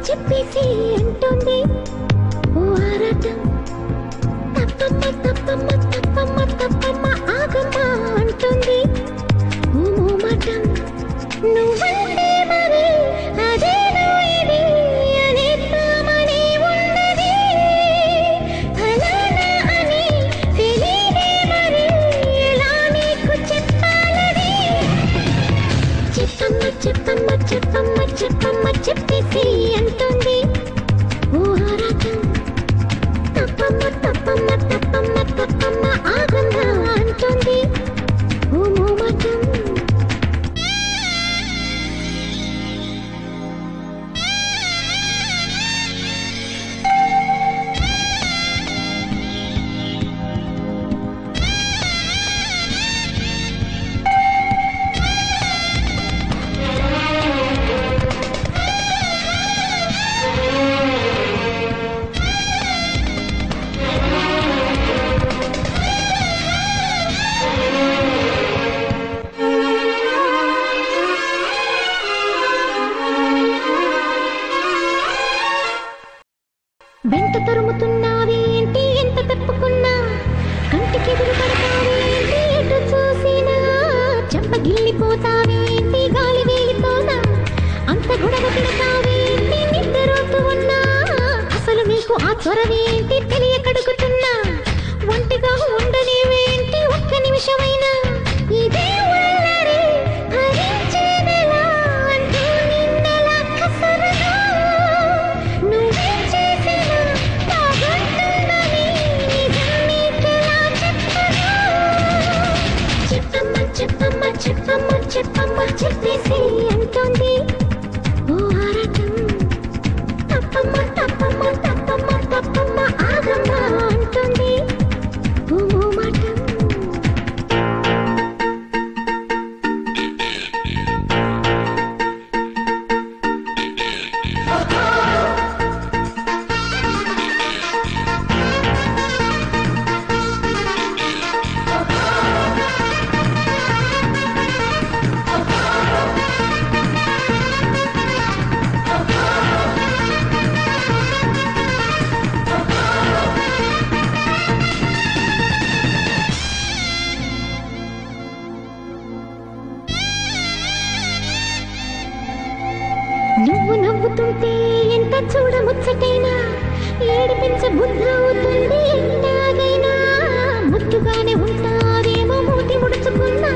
చెప్పేసి అంటుంది ఓ ఆరాటం తప్పమ్మ ఆగమ్మ అంటుంది ఓ మోమాటం నువ్వంటే మరి అదేనో ఇది అనేద్దామని ఉన్నది ఫలానా అని తెలియదే మరి ఎలా నీకు చెప్పాలని చెప్పమ్మ చెప్పేసి అంటుంది ఓ ఆరాటం తప్పమ్మ ఆగమ్మ అంటుంది ఓ మోమాటం వెంట తరుముతున్నావేంటి ఎంత తప్పుకున్నా కంటికి ఎదురుపడతావేంటి ఎటు చూసినా చెంపగిల్లిపోతావేంటి గాలి వేలితోనా అంత గొడవ పెడతావేంటి నిద్రపోతూ ఉన్నా అసలు నీకు ఆ త్వరవేంటి తెలియకడుగుతున్నా ఒంటిగా ఉండనేవేంటి ఒక్క నిమిషమైనా ఇదే వల్లరి భరించేదెలా అంటూ నిన్నెలా కసరను నువ్వే చేసినా బాగుంటుందని నిజం నీకెలా చెప్పను చెప్పమ్మ చెప్పేసి అంటుంది ఓ ఆరాటం తప్పమ్మ ఆగమ్మ అంటుంది ఓ మోమాటం నువ్వు నవ్వుతుంటే ఎంత చూడముచ్చటైనా ఏడిపించ బుద్ధవుతుంది ఎలాగైనా ముద్దుగానే ఉంటావేమో మూతి ముడుచుకున్నా